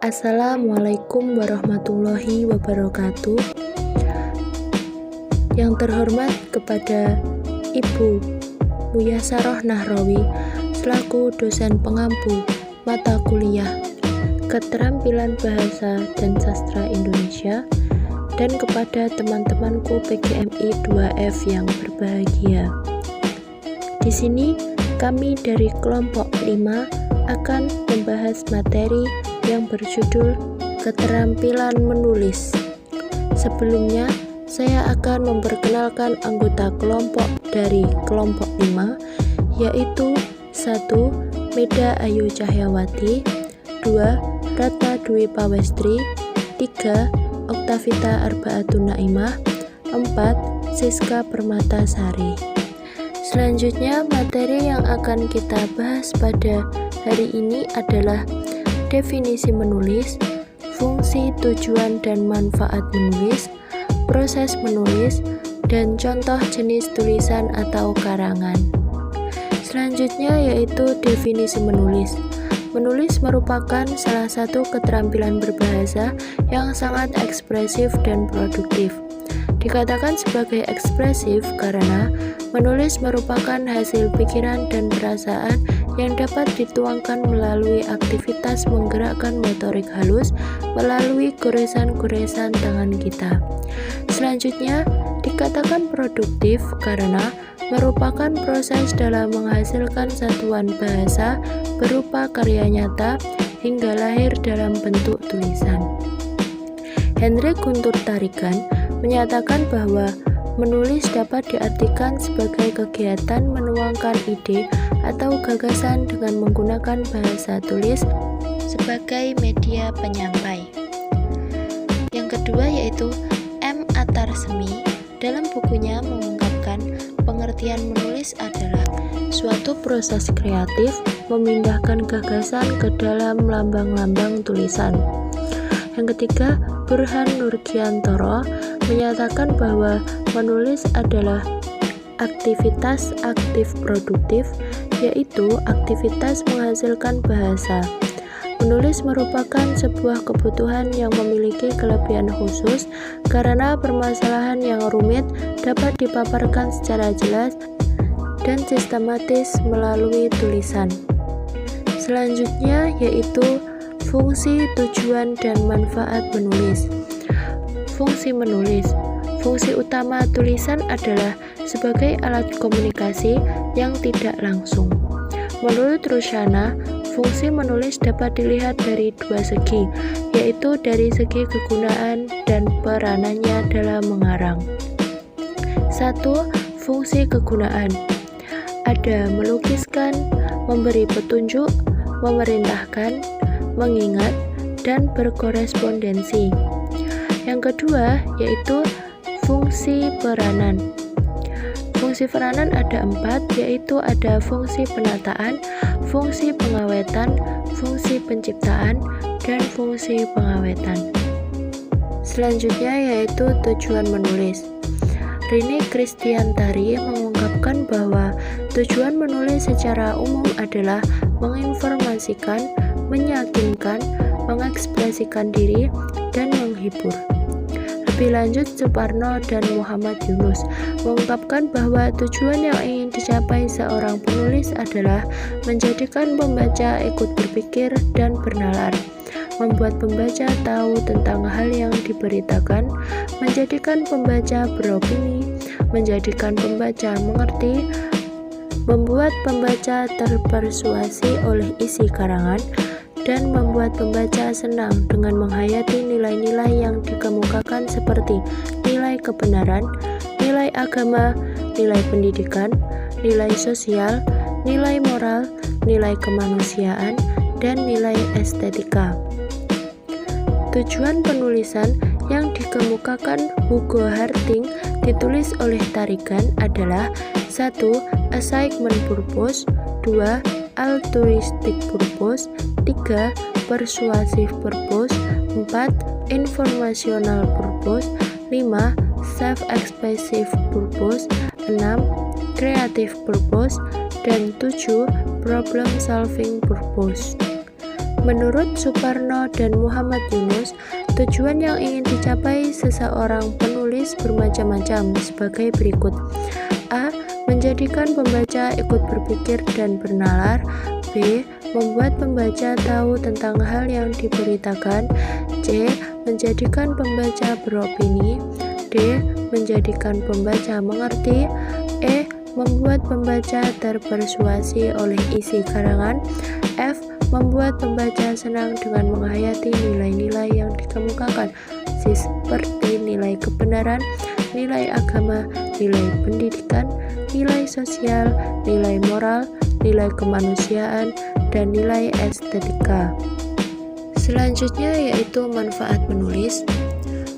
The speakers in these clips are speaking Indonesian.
Assalamualaikum warahmatullahi wabarakatuh. Yang terhormat kepada Ibu Muyasaroh Nahrawi selaku dosen pengampu mata kuliah Keterampilan Bahasa dan Sastra Indonesia, dan kepada teman-temanku PGMI 2F yang berbahagia. Di sini kami dari kelompok 5 akan membahas materi yang berjudul Keterampilan Menulis. Sebelumnya, saya akan memperkenalkan anggota kelompok dari kelompok 5, yaitu 1. Meda Ayu Cahyawati, 2. Ratna Dwi Pawestri, 3. Oktavita Arbaatun Naimah, 4. Siska Permatasari. Selanjutnya, materi yang akan kita bahas pada hari ini adalah definisi menulis, fungsi, tujuan, dan manfaat menulis, proses menulis, dan contoh jenis tulisan atau karangan. Selanjutnya yaitu definisi menulis. Menulis merupakan salah satu keterampilan berbahasa yang sangat ekspresif dan produktif. Dikatakan sebagai ekspresif karena menulis merupakan hasil pikiran dan perasaan yang dapat dituangkan melalui aktivitas menggerakkan motorik halus melalui goresan-goresan tangan kita. Selanjutnya, dikatakan produktif karena merupakan proses dalam menghasilkan satuan bahasa berupa karya nyata hingga lahir dalam bentuk tulisan. Henry Guntur Tarigan menyatakan bahwa menulis dapat diartikan sebagai kegiatan menuangkan ide atau gagasan dengan menggunakan bahasa tulis sebagai media penyampai. Yang kedua yaitu M. Atarsemi dalam bukunya mengungkapkan pengertian menulis adalah suatu proses kreatif memindahkan gagasan ke dalam lambang-lambang tulisan. Yang ketiga, Burhan Nurgiantoro menyatakan bahwa menulis adalah aktivitas aktif produktif, yaitu aktivitas menghasilkan bahasa. Menulis merupakan sebuah kebutuhan yang memiliki kelebihan khusus karena permasalahan yang rumit dapat dipaparkan secara jelas dan sistematis melalui tulisan. Selanjutnya yaitu fungsi, tujuan, dan manfaat menulis. Fungsi menulis. Fungsi utama tulisan adalah sebagai alat komunikasi yang tidak langsung. Menurut Rushana, fungsi menulis dapat dilihat dari dua segi, yaitu dari segi kegunaan dan peranannya dalam mengarang. 1. Fungsi kegunaan. Ada melukiskan, memberi petunjuk, memerintahkan, mengingat, dan berkorespondensi. Yang kedua yaitu fungsi peranan. Fungsi peranan ada 4, yaitu ada fungsi penataan, fungsi pengawetan, fungsi penciptaan, dan fungsi pengawetan. Selanjutnya yaitu tujuan menulis. Rini Kristiantari mengungkapkan bahwa tujuan menulis secara umum adalah menginformasikan, meyakinkan, mengekspresikan diri, dan menghibur. Lebih lanjut, Suparno dan Muhammad Yunus mengungkapkan bahwa tujuan yang ingin dicapai seorang penulis adalah menjadikan pembaca ikut berpikir dan bernalar, membuat pembaca tahu tentang hal yang diberitakan, menjadikan pembaca beropini, menjadikan pembaca mengerti, membuat pembaca terpersuasi oleh isi karangan, dan membuat pembaca senang dengan menghayati nilai-nilai yang dikemukakan seperti nilai kebenaran, nilai agama, nilai pendidikan, nilai sosial, nilai moral, nilai kemanusiaan, dan nilai estetika. Tujuan penulisan yang dikemukakan Hugo Harting ditulis oleh Tarigan adalah 1. Assignment purpose, 2. Altruistic purpose, 3. Persuasive purpose, 4. Informational purpose, 5. Self-expressive purpose, 6. Creative purpose, dan 7. Problem solving purpose. Menurut Suparno dan Muhammad Yunus, tujuan yang ingin dicapai seseorang penulis bermacam-macam sebagai berikut. A. Menjadikan pembaca ikut berpikir dan bernalar. B. Membuat pembaca tahu tentang hal yang diberitakan. C. Menjadikan pembaca beropini. D. Menjadikan pembaca mengerti. E. Membuat pembaca terpersuasi oleh isi karangan. F. Membuat pembaca senang dengan menghayati nilai-nilai yang dikemukakan seperti nilai kebenaran, nilai agama, nilai pendidikan, nilai sosial, nilai moral, nilai kemanusiaan, dan nilai estetika. Selanjutnya yaitu manfaat menulis.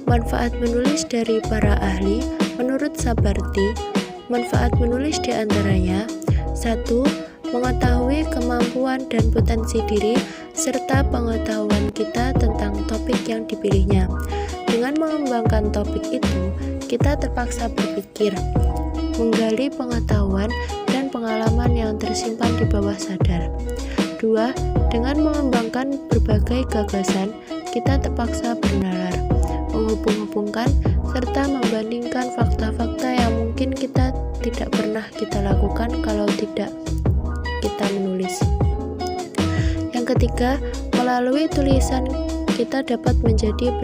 Manfaat menulis dari para ahli menurut Sabarti, manfaat menulis diantaranya 1. Mengetahui kemampuan dan potensi diri serta pengetahuan kita tentang topik yang dipilihnya. Dengan mengembangkan topik itu, kita terpaksa berpikir, menggali pengetahuan dan pengalaman yang tersimpan di bawah sadar. 2. Dengan mengembangkan berbagai gagasan, kita terpaksa bernalar, menghubung-hubungkan serta membandingkan fakta-fakta yang mungkin kita tidak pernah kita lakukan kalau tidak kita menulis. Yang ketiga, melalui tulisan kita dapat menjadi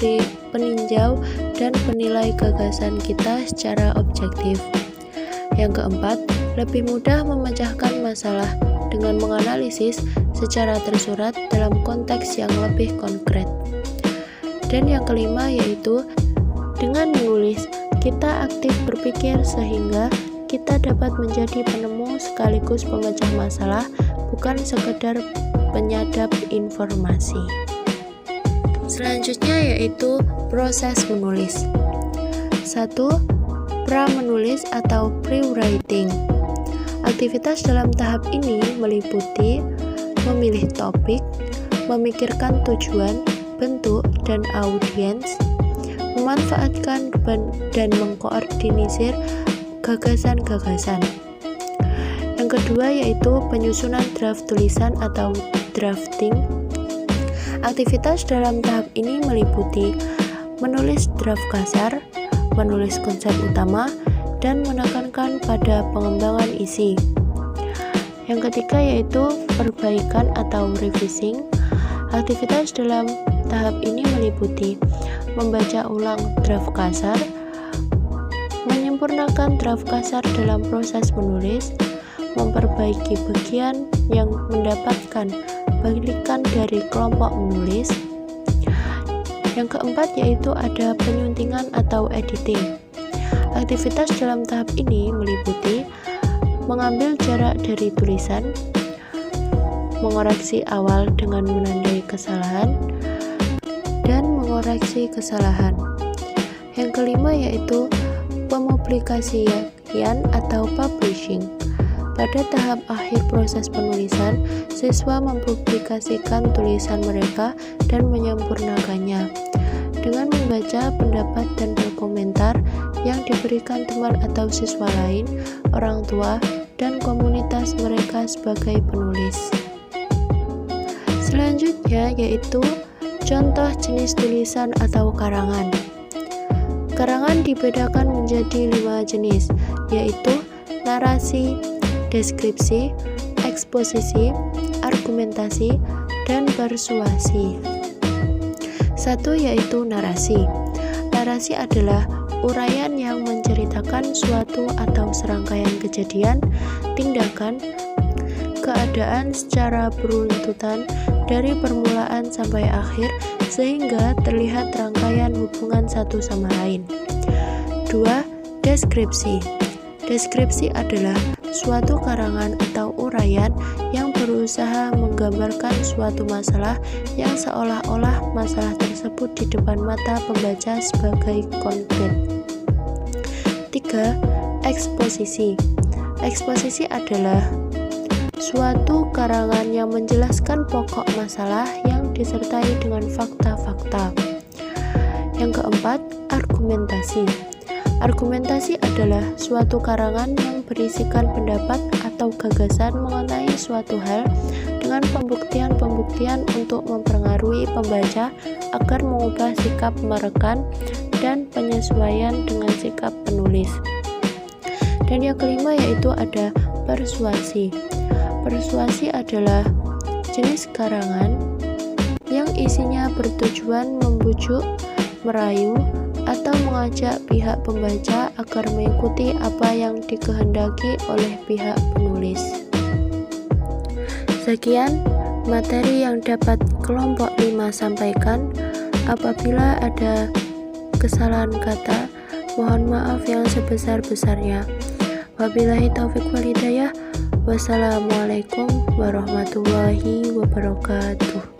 peninjau dan penilai gagasan kita secara objektif. Yang keempat, lebih mudah memecahkan masalah dengan menganalisis secara tersurat dalam konteks yang lebih konkret. Dan yang kelima yaitu dengan menulis kita aktif berpikir sehingga kita dapat menjadi penemu sekaligus pemecah masalah, bukan sekedar penyadap informasi. Selanjutnya yaitu proses menulis. 1. Pra-menulis atau pre-writing. Aktivitas dalam tahap ini meliputi memilih topik, memikirkan tujuan, bentuk, dan audiens, memanfaatkan dan mengkoordinir gagasan-gagasan. Yang kedua yaitu penyusunan draft tulisan atau drafting. Aktivitas dalam tahap ini meliputi menulis draft kasar, menulis konsep utama, dan menekankan pada pengembangan isi. Yang ketiga yaitu perbaikan atau revising. Aktivitas dalam tahap ini meliputi membaca ulang draft kasar, menyempurnakan draft kasar dalam proses menulis, memperbaiki bagian yang mendapatkan balikan dari kelompok menulis. Yang keempat yaitu ada penyuntingan atau editing. Aktivitas dalam tahap ini meliputi mengambil jarak dari tulisan, mengoreksi awal dengan menandai kesalahan, dan mengoreksi kesalahan. Yang kelima yaitu pemupublikasian atau publishing. Pada tahap akhir proses penulisan, siswa mempublikasikan tulisan mereka dan menyempurnakannya dengan membaca pendapat dan berkomentar yang diberikan teman atau siswa lain, orang tua, dan komunitas mereka sebagai penulis. Selanjutnya yaitu contoh jenis tulisan atau karangan. Karangan dibedakan menjadi 5 jenis, yaitu narasi, deskripsi, eksposisi, argumentasi, dan persuasi. 1 yaitu narasi. Narasi adalah uraian yang menceritakan suatu atau serangkaian kejadian, tindakan, keadaan secara beruntutan dari permulaan sampai akhir sehingga terlihat rangkaian hubungan satu sama lain. 2. Deskripsi. Deskripsi adalah suatu karangan atau uraian yang berusaha menggambarkan suatu masalah yang seolah-olah masalah tersebut di depan mata pembaca sebagai konkret. 3. Eksposisi. Eksposisi adalah suatu karangan yang menjelaskan pokok masalah yang disertai dengan fakta-fakta. Yang keempat, argumentasi. Argumentasi adalah suatu karangan yang berisikan pendapat atau gagasan mengenai suatu hal dengan dengan pembuktian-pembuktian untuk mempengaruhi pembaca agar mengubah sikap merekan dan penyesuaian dengan sikap penulis. Dan yang kelima yaitu ada persuasi. Persuasi adalah jenis karangan yang isinya bertujuan membujuk, merayu, atau mengajak pihak pembaca agar mengikuti apa yang dikehendaki oleh pihak penulis. Sekian materi yang dapat kelompok 5 sampaikan. Apabila ada kesalahan kata, mohon maaf yang sebesar-besarnya. Wabillahi taufik wal hidayah. Wassalamualaikum warahmatullahi wabarakatuh.